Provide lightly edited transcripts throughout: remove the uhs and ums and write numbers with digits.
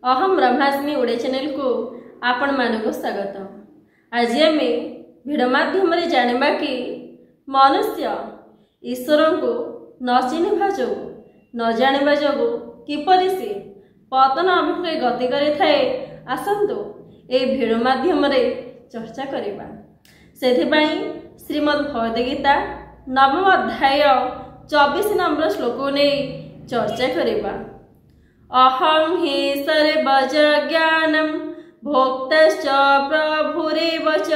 अहम ब्रह्मास्मि ओडिया चैनल को आपण मानक स्वागत। आज आम भिड माध्यम जाना कि मनुष्य ईश्वर को न चिन्हवा जो न जाना जो किपरि से पतन अभिमुखे गति करें। आसतु ए भिड माध्यम चर्चा करवा। से श्रीमद् भगवद गीता नवम अध्याय 24 नंबर श्लोक नहीं चर्चा करवा। अहं हि सर्वजज्ञानं भोक्तश्च प्रभुरेव च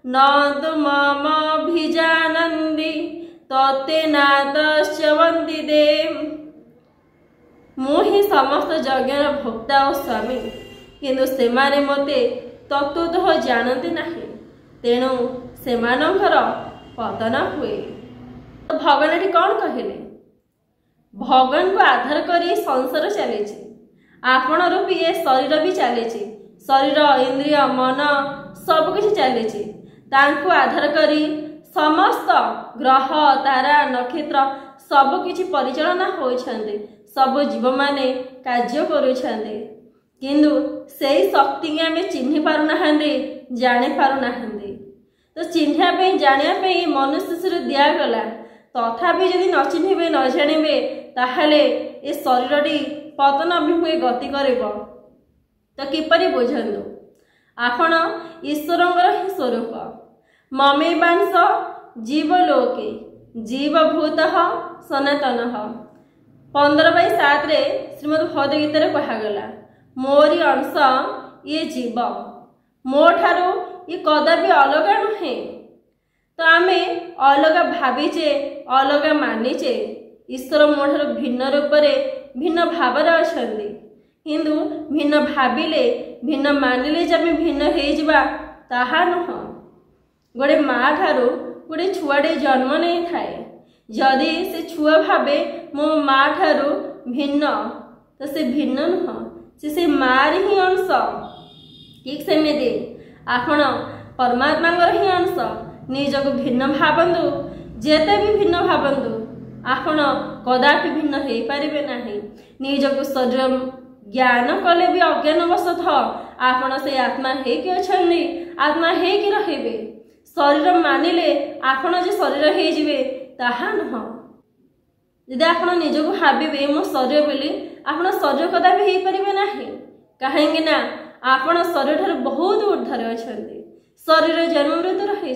न तु ममभिजानन्ति तत्तेनातश्च वन्दिते। मुहि समस्त यज्ञर भोक्ता और स्वामी, किंतु सेमाने मते तत्वतः जानती नहीं, तेणु सेमानंकर पतन हुए। तो भगवान एठी कौन कहले? भगवान को आधार करी संसार चली। आपण रूपी ये शरीर भी चली। शरीर इंद्रिय मन सबकि चली। आधार करी समस्त ग्रह तारा नक्षत्र सबकि परिचालना होइछन्ते। सब जीव माने कार्य करुछन्ते, किंतु सेही शक्ति के आमे चिन्हि पारु नाहंते, जानि पारु नाहंते। तो चिन्हिया पे जानिया पे मनुष्य से दिया गला, तथापि यदि न चिन्हिबे न जानिबे ताहले ए शरीरटी पतन अभिमुखे गति करिबो। तो किपरि बुझंतु, आपण ईश्वरंकर ही स्वरूप। ममेवांश जीवलोके जीवभूतः सनातनः 15/7 रे श्रीमद् भगवद गीता कहागला, मोरी अंश ये जीव, मो ठारू ये कदापि अलग नुहे। तो आमे अलग भावीचे, अलग मानिचे। ईश्वर मोठार भिन्न रूप भिन्न भाव अच्छे, किंतु भिन्न भाविले भिन्न मानिले जब भिन्न हो ताहा नुह। गोटे माँ ठारू गोटे छुआटे जन्म नहीं थाए, जदि से छुआ भावे मो माँ ठारू भिन्न, तो से भिन्न नुह, से मार ही अंश। ठीक सेमती आपण परमात्मा ही अंश। निजक भिन्न भावतु, जेते भी भिन्न भावतु, आपण कदापि भिन्न हो पारे नहीं। निजक शरीर ज्ञान कले भी अज्ञानवशतः आपण से आत्मा हेकि अछन्ति, आत्मा हेकि रहिबे। शरीर मानिले आपण जे शरीर हेजिबे ताहा नुह। यदि आपण निजक भाविबे मो शरीर बोली, आपण शरीर कदापि हो पारे नहीं। कहीं ना आपण शरीर ठार बहुत ऊर्ध्वर अछन्ति। शरीर जन्म मृत्यु रही,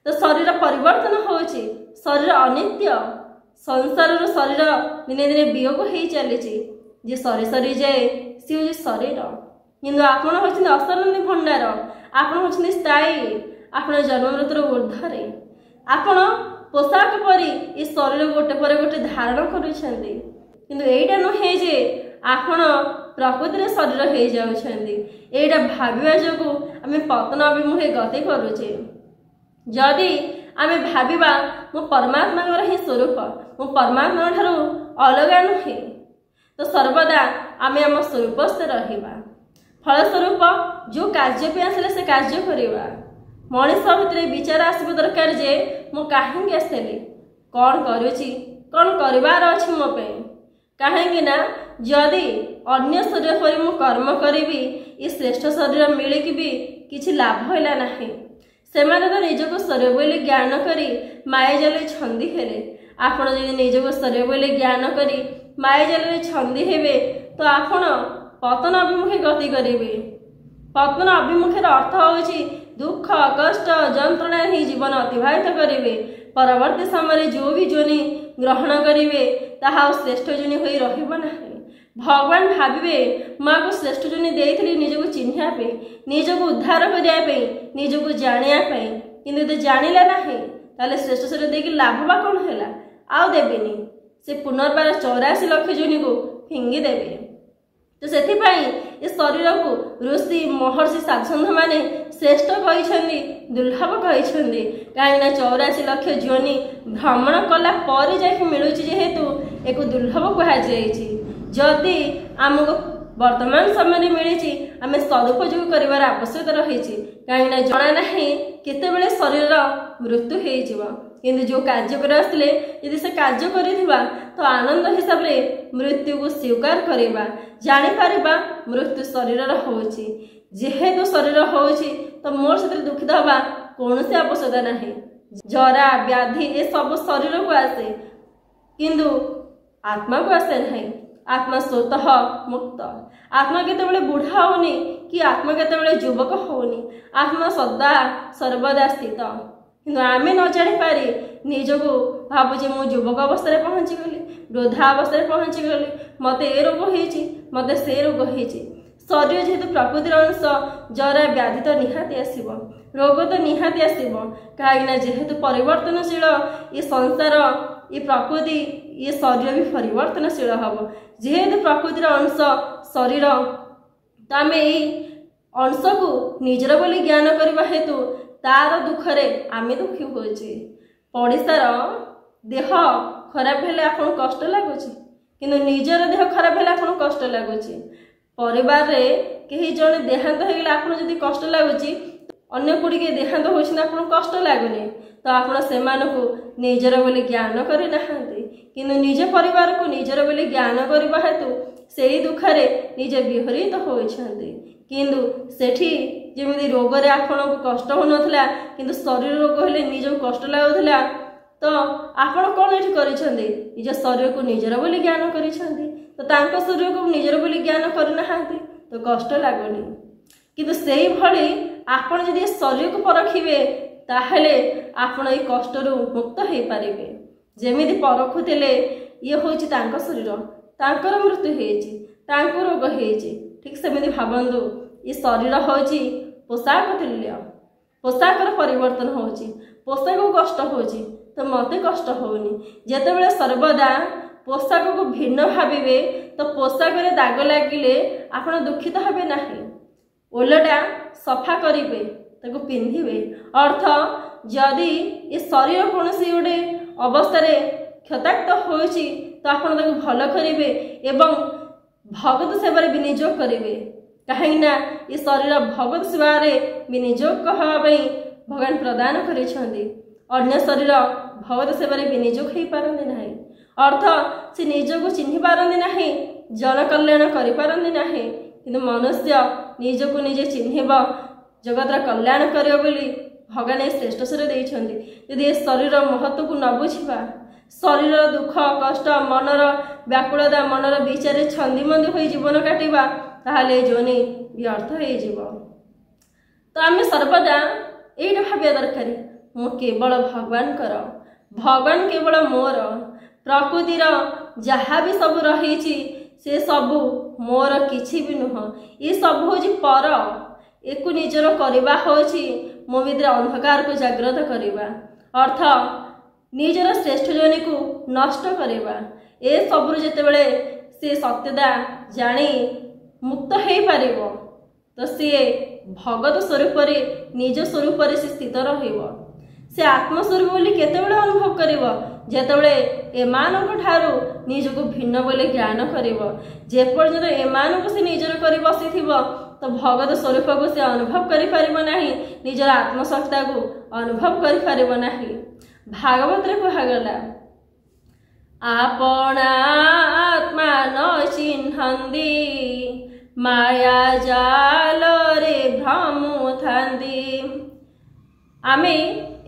तो शरीर परिवर्तन होछि। शरीर अनित्य। संसार शरीर दिने दिने वियोग हो चली। जे सरी सरी जाए सी हूँ शरीर, किंतु आपण होछन असरन्ति भंडार। आपण होछन स्थायी। आपण जन्म मृत्युर ऊर्ध्वरे। आपण पोशाक परी ये शरीर गोटे पर गोटे धारण करुछन्ति, किंतु एटा नुहे जे आपण प्रकृति शरीर हो जाउछन्ति। एटा भाविबा जोगु आमे पतन अभिमुखे गति करुछे। जदि आमे भाविबा मो परमात्मा ही स्वरूप, मो परमात्मा ठारू अलग नुहे, तो सर्वदा आमे आम स्वरूपस्थ रहिबा। फलस्वरूप जो कार्य पे आसले से कार्य करिबा। मनीष भितर विचार आसबा दरकार जे मो काहेकि आसली, कौन करुछि, कौन करिवार अछि मो पे। काहेकि ना जदि अन्य शरीर पर मु कर्म करिबी, ये श्रेष्ठ शरीर मिलिकी भी किछि लाभ होला नाही। सेमाने तो निजक शरीर बोली ज्ञान करी माया जाल छंदी हेले। आपण यदि निजक शरीर बोली ज्ञान करी माया जाल छंदी हेबे, तो आपण पतन अभिमुखे गति करिवे। पतन अभिमुखेर अर्थ होछि दुख कष्ट जंत्रणा ही जीवन अतिबाहित करिवे। परवर्ती समय जो भी जोनि ग्रहण करिवे ताहा श्रेष्ठ जोनि होई रहिबो नाही। भगवान भाविबे माँ को श्रेष्ठ जोनि देइथिली निजको चिन्हिया पे, निजको उद्धार करिया पे, निजको जानिया पे, किंतु तो जानिला नाही, ताले श्रेष्ठ शरीर देकी लाभवा कौन हैला? आउ देबेनी। से पुनर्बार 84 लाख जोनि को फिंगी देबे। तो सेथिपाई ये शरीर को ऋषि महर्षि साधु माने श्रेष्ठ कहिछन्ति, दुर्लभ कहिछन्ति। काहेना 84 लाख जोनि भ्रमण कला पर जाके मिलुछि, जेहेतु एक दुर्लभ कहा जायछि। जदि आमको वर्तमान समय मिली आम सदुपयोग कर आवश्यकता रही, कहीं जना ना केतेबेले शरीर मृत्यु हो किंतु जो कार्य कर आसले यदि से कार्य करिथिबा तो आनंद हिसाब रे मृत्यु को स्वीकार करबा जानि पारिबा मृत्यु शरीर रो होची जेहेतु शरीर होची तो मोर से दुखित हवा कौन आवश्यकता नहीं। जरा व्याधि ये सब शरीर को आसे किंतु आत्मा को आसे नहीं। आत्मा स्वतः मुक्त। आत्मा केतेबेले बुढ़ा होनी कि आत्मा केतेबेले युवक होनी आत्मा सदा सर्वदा स्थित किंतु आमे न जानी पारी निजको भावुचे मु युवक अवस्था पहुँची गली वृद्धा अवस्था पहुँची गली मते ए रोग होइछि मते से रोग होइछि। शरीर जेहेतु प्रकृतिर अंश जरा व्याधि तो निहाती आसीबो रोग तो निहाती आसीबो कहीं जेहेतु परिवर्तनशील ये संसार ये प्रकृति ये शरीर भी परिवर्तनशील हम जेहेतु प्रकृतिर अंश शरीर तो आम अंश को निजर बोली ज्ञान करने हेतु तार दुखरे आम दुखी होचे पड़िशार देह खराब हेले आपन कष्ट लगुच किंतु निजर देह खराब हेले आपन कष्ट लगुच परिवार रे कहीं जड़े देहांत हो गले आपन जदि कष्ट लगुच अन्य कोड़ी के देहांत होइछन आपन कष्ट लागुनी तो आपण से निजर बोली ज्ञान करना किंतु निज परिवार को निजर बोली ज्ञान करने हेतु से दुखरे निज विहरित होइछन्ति किंतु सेठी जेमिति रोग रे आपण को कष्ट हो नथला किंतु शरीर रोग हेले निज कष्ट लागुथला तो आपण कोन एठी करिछन्ति निज शरीर को निजर बोली ज्ञान करिछन्ति तो तांको शरीर को निजर बोली ज्ञान करना तो कष्ट लागुनी किंतु सेही भली आपण जदि शरीर को परखिबे ताहले आपण ए कष्ट रु मुक्त हो पारे जेमिति परखुले ये होची तांको शरीर तांकर मृत्यु होइछि तांको रोग होइछि ठीक सेमिति भाबंतु ये शरीर होची पोशाक तुल्य पोशाकर परिवर्तन होची पोशाक को कष्ट होची तो मते कष्ट होनी जेतेबेले सर्वदा पोशाक को भिन्न भाविबे तो पोशाक रे दाग लागिले आपण दुखित हेबे नाही ओलटा सफा करिबे ताको पिंधिबे अर्थ जदि ये शरीर कौन गोटे अवस्था क्षताक्त होइछि तो आपण ताको भल करिबे एवं भगत सेवा रे विनियोग करिबे कहीं ये शरीर भगत सेवा रे विनियोग कहबा भगवान प्रदान करिछन्ति अन्य शरीर भगत सेवा रे विनियोग हो पारନ୍ତି नाही अर्थ से निजको चिन्हि पारନ୍ତି नाही जन कल्याण करि पारନ୍ତି नाही किंतु मनुष्य निजको निजे चिन्हिब जगतर कल्याण करियो बोली भगवान श्रेष्ठ शरीर देइछन्ति यदि ए शरीर महत्व को न बुझिबा शरीर दुख कष्ट मनर व्याकुलता मनर विचार छंदीमंदी हो जीवन काटिबा ताहले जोनी व्यर्थ हो जीव तो आम सर्वदा एटा भाबिया दरकार मु केवल भगवान केवल मोर प्रकृतिर जहाँ भी सब रही से सबू मोर किछि भी नुह ये सब हूँ पर एक निजर करवा होछि मो भीतर अंधकार को जागृत करवा अर्थ निजर श्रेष्ठ जोनी को नष्ट करवा ए सबु जेतेबेले से सत्यता जानी मुक्त हो पारिबो तो सी भगत स्वरूप निज स्वरूप से स्थित रहिबो से आत्मस्वरूप बोली केतेबेले अनुभव करिबो जेतेबेले एमानक ठारू निजको भिन्न बोली ज्ञान करिबो जे पर्यंत एमानक से निजर करि बसिथिबो तो भगत स्वरूप को से अनुभव करि पारिबो नाही निजर आत्मसत्ता को अनुभव करि पारिबो नाही भागवत रे कहगला आपण आत्मा न चिन्हन्ति माया जाल रे भ्रमु थांदी आमे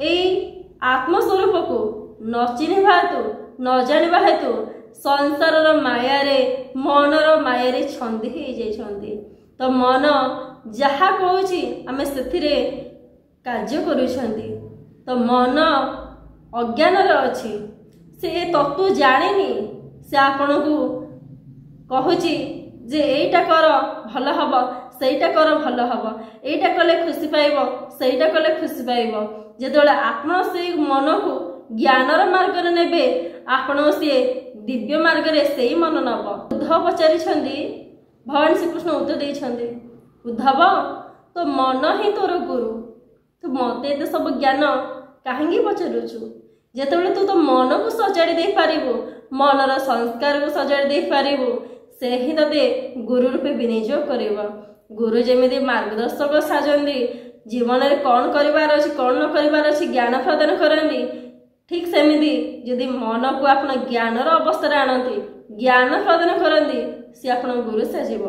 ए आत्मस्वरूप को न चिन्हबा हेतु न जानिबा हेतु संसार माया रे मनर माया रे छंदी हो जाइछन्ति तो मन जहाँ कहूँ आम से कार्य करुछन्ति तो मन अज्ञान अच्छी से तत्व जानेनी से आपण को कहूँ जे एटा कर भल हम सेटा कर भल हम एटा कले खुशी पाइब सेटा कले खुशी पाइब जेतेबेले आपण से मन को ज्ञानर मार्ग रे नेबे आपण से दिव्य मार्ग रे सेही मन नब उद्धव पचारिछन्ति भगवान श्रीकृष्ण उत्तर देइछन्ति उद्धव तो मन ही तोर गुरु तू मते तो सब ज्ञान कहीं पचारुचु जेतेबेले तू तो मन को सजाड़ी दे पारिबु मनर संस्कार को सजाड़ी दे पारिबु से ही तते गुरु रूपे विनियोग करिबो गुरु जेमिति मार्गदर्शक साजंदी जीवन में कौन करिवार अछि कौन न करिवार अछि ज्ञान प्रदान करंदी ठीक सेमिति जदि मन को आपण ज्ञानर अवस्था आनती ज्ञान प्रदान करती सी आपण गुरु साजिब।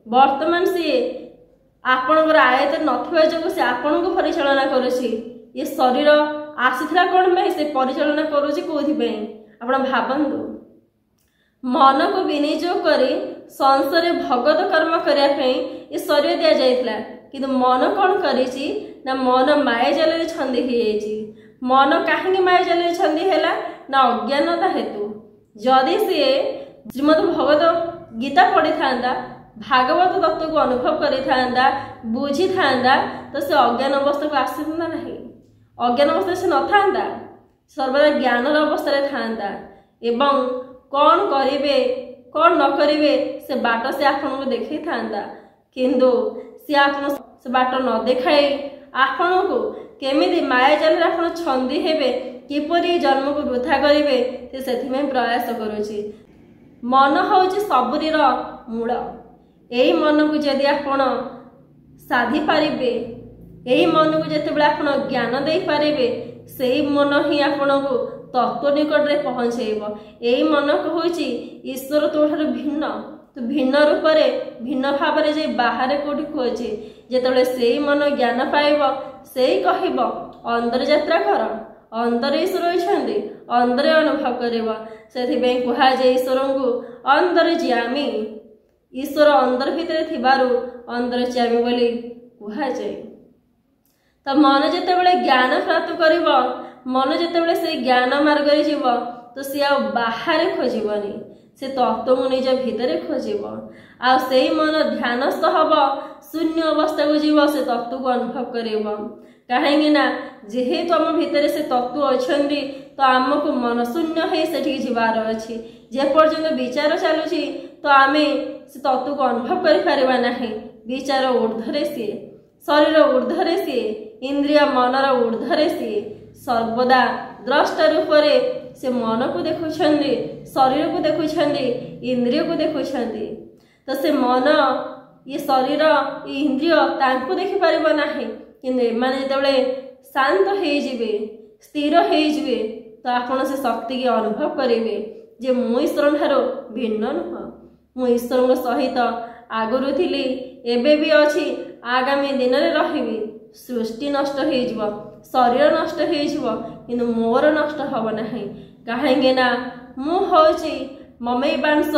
वर्तमान सी आपणकर आयत नथिबा जो से आपण को परिचालना करुछि। ये शरीर आसीथिला कोन पे से परिचालना करुछि कोथि पे आपण भाबंतु। मन को विनियोग करी संसार भगत कर्म करिया पे ये शरीर दिया जाइथिला किंतु मन कोन करिछि ना मन माया जाल रे छंदी हे जाइछि। मन काहे माया जाल रे छंदी हैला ना अज्ञानता हेतु। जदि से श्रीमद् भगवत गीता पढ़ी था भागवत तत्व को अनुभव करी था बुझी था तो से अज्ञान अवस्था को आसी ना नहीं। अज्ञान अवस्था से न था सर्वदा ज्ञान अवस्था था एवं कौन करिवे कौन न करिवे से बाट से आपन को देखै था किंतु से आपन से बाट न देखाई आपन को केमिति माया जाल रे आपन छंदी हेबे किपरि जन्म को वृथा करिवे से सेथि में प्रयास करूछि। मन होउछि सबुरीर मूल। एही मन को यदि आपण साधी पारिबे एही मन को जेतेबेले आपण ज्ञान दे पारिबे सेही मन ही आपण को तत्व निकट रे पहुंचेइबो। एही मन को होउछि ईश्वर तोठार भिन्न तो भिन्न रूप रे भिन्न भाव रे जे बाहर कोठी खोजे जेतेबेले सेही मन ज्ञान पाइबो सेही कहिबो अंदर यात्रा कर अंदर ईश्वर अछंती अंदर अनुभव करिबो। सेथि पे कुहा जे ईश्वर को अंदर जियामी ईश्वर अंदर भितर थिबारु अंदर जियामी बोली कुहा जाय। तो मन जेतेबेले ज्ञान प्राप्त करिबो मन जेतेबेले से ज्ञान मार्ग रे जीवो तो सी आ बाहर खोजिबनी से तत्व को निज भितर खोजिबो आ सेही मन ध्यानस्थ हबो शून्य अवस्था को जीव से तत्व को अनुभव करिबो। कहीं ना जेहेतु आम भितर से तत्व अछंती तो आमको मन शून्य है सेठी जीवार अछि। जे पर्यंत विचार चलुछि तो आमे से तत्व को अनुभव करि पारिबा नाही। विचार ऊर्ध्वरे सी शरीर ऊर्ध्वरे सी इंद्रिय मनर ऊर्ध्वरे सी सर्वदा द्रष्टा रूप से मन को देखुछंदी शरीर को देखुछंदी इंद्रिय को देखुछंदी। तो से मन ये शरीर ये इंद्रिय तांको देखि पारिबो नाही किंतु एमाने जेतेबेले शांत हे जिवे स्थिर हे जिवे तो आपण से शक्ति के अनुभव करेंगे जे मु ईश्वर ठारो भिन्न नुह मु ईश्वर सहित आगुरु थिली एबे भी अछि आगामी दिन रे रहिबी। सृष्टि नष्ट हो जिवो शरीर नष्ट हो जिवो किंतु मोर नष्ट हबो नाही। काहेंगे ना मु होछि ममैवांश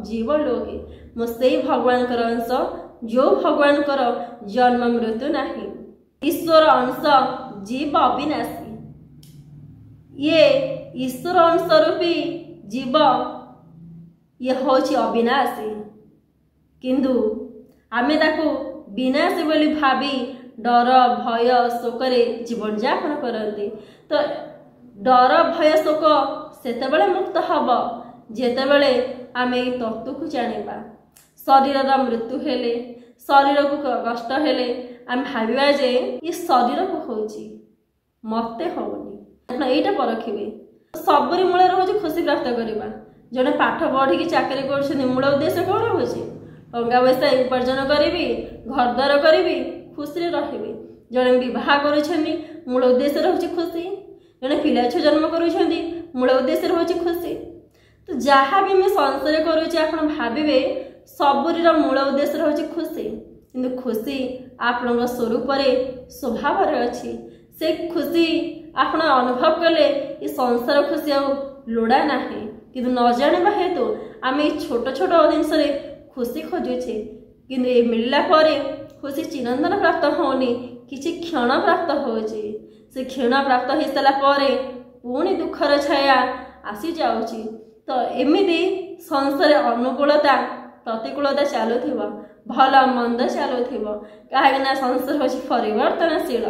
जीव लोके मु सेई भगवान कर अंश जो भगवान कर जन्म मृत्यु नाही। ईश्वर अंश जीव अविनाशी ये ईश्वर अंश रूपी जीव ये होछि अविनाशी किंतु आमे ताकू विनाशी बोली भाबी डर भय शोकरे जीवन यापन करते। तो डर भय शोक सेतेबेले मुक्त हब जेतेबेले आमे तत्व को जानिबा। शरीर मृत्यु हेले शरीर को कष्ट हेले आम भाविबा जे ये शरीर को होछि मते होनी एटा परखिबे। सबरी मूल रोज खुशी प्राप्त करबा। जने पाठ पढ़ी की चाकरी करछनी मूल उद्देश्य कोन होछि टंका पैसा उपार्जन करिबी घर द्वार करिबी खुशी रहिबी। जने विवाह करछनी मूल उद्देश्य रहछि खुशी। जने पिला छ जन्म करछनी मूल उद्देश्य रहछि खुशी। तो जहाँ भी मैं संसार करूछि आपण भाबिबे सबरी मूल उद्देश्य रहछि खुशी किंतु खुशी आपण स्वरूप स्वभाव अच्छी से खुशी आपण अनुभव कले ये संसार खुशी लोड़ा ना किंतु न जाना हेतु आम छोट छोट जिनसे खुशी खोजुचे किंतु ये मिलला परे खुशी चिरंतन प्राप्त होनी किसी क्षण प्राप्त होची से क्षण प्राप्त हो सारा परे पुणी दुखर छाया आसी जाउची। तो एमिति संसार अनुकूलता प्रतिकूलता चलुथिबो भल मंद चलुथिबो काहेना संसार होची परिवर्तनशील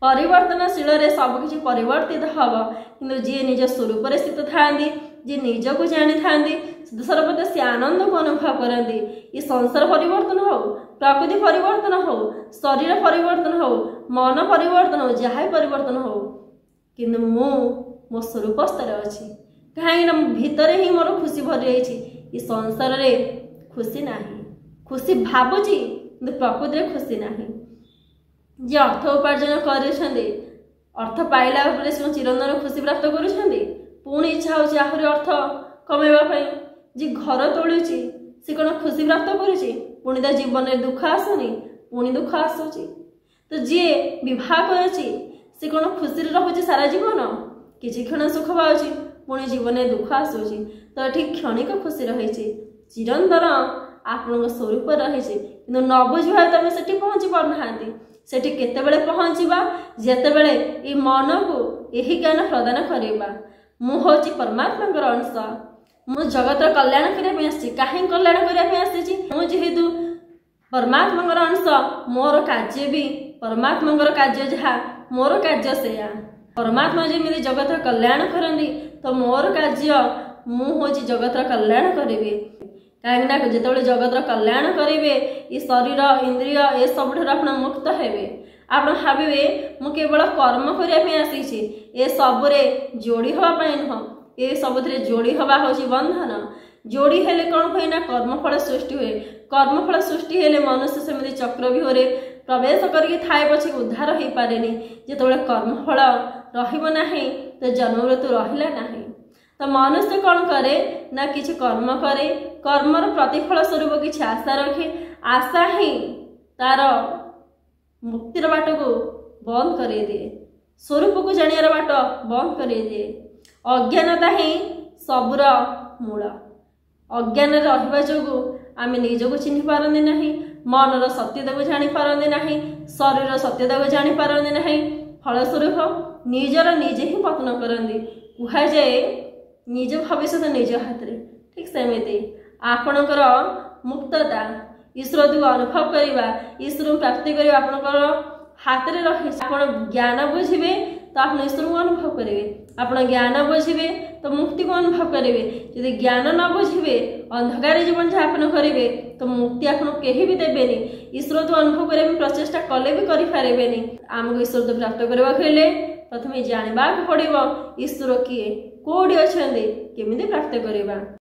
परिवर्तनशील रे सब किछि परिवर्तित हबो किंतु जे निज स्वरूप रे स्थित थांदी जे निज को जानि थांदी सर्वदा से आनंद को अनुभव करती। ये संसार परिवर्तन हो प्रकृति परिवर्तन हो शरीर परिवर्तन हो मन परिवर्तन हो जहाँ परिवर्तन हो किंतु मो स्वरूप स्तर अच्छी कहीं भितर ही मोर खुशी भरी रही। ये संसार रे खुशी नहीं खुशी भावुची किंतु प्रकृति रे खुशी नहीं। जे अर्थ उपार्जन कर अर्थ पाइला बेले से चिरंतन खुशी प्राप्त करुछंदी पुणी इच्छा होची आहुरी अर्थ कमेबा पई जी घर तोलुची से कौन खुशी प्राप्त करुची पुणी ता जीवन में दुख आसुनी पुणी दुख आसुची तो जी विवाह करुची से कौन खुशी रहुची सारा जीवन किसी क्षण सुख पाउची पुणी जीवन में दुख आसुची तो ठीक क्षणिक खुशी रही चिरंतन आपण स्वरूप रही कि न बुझा तुम से पहुँची पारना से केतबेले पहुँचवा जितेबले ये मन को यही ज्ञान प्रदान करवा मु हूँ परमात्मा अंश मु जगत कल्याण करने कहीं कल्याण करने जेहेतु परमात्मा अंश मोर कार्य भी परमात्मा कार्य जहाँ मोर कार्य से परमात्मा जमी जगत कल्याण करती तो मोर कार्य मु हूँ जगत कल्याण करी कहीं जिते जगत कल्याण करेंगे ये शरीर इंद्रिय ये सब आप मुक्त हेबे आप भावे मु केवल कर्म करने आसी ए सबरे जोड़ी हाँपाई नुह ये सब जोड़ी हवा हूँ बंधन जोड़ी हेले कौन हुए ना कर्मफल सृष्टि हुए कर्मफल सृष्टि हेले मनुष्य सेमती चक्रव्यूह प्रवेश करके थाए पछे उद्धार हो पारे जिते कर्मफल रहा तो जन्म मृत्यु रहा ना तो मनुष्य कौन करे ना किसी कर्म करे कर्मर प्रतिफल स्वरूप किसी आशा रखे आशा ही तार मुक्तिर बाट को बंद कर दिए स्वरूप को जानियार बाट बंद कर दिए अज्ञानता ही सबुर मूल अज्ञान रहा जो आम निजक चिन्ह पारती ना मनर सत्यता को जापारती ना शरीर सत्यता को जापारती ना फलस्वरूप निजर निजे ही पतन करती कहुए निज भविष्य निज हाथ में ठीक सेमती आपणकर मुक्तता ईश्वर को अनुभव करवा ईश्वर प्राप्ति करवा आपणकर हाथ में रही आप ज्ञान बुझे तो आप ईश्वर को अनुभव करेंगे आप ज्ञान बुझे तो मुक्ति को अनुभव करेंगे यदि ज्ञान न बुझे अंधकार जीवन यापन करेंगे तो मुक्ति आपको कहीं भी देवेनि ईश्वर तो अनुभव करने प्रचेषा कले भी करें आमको ईश्वर तो प्राप्त करने हेले प्रथम जानवा पड़ो ईश्वर किए कौटी अच्छा केमी प्राप्त करवा।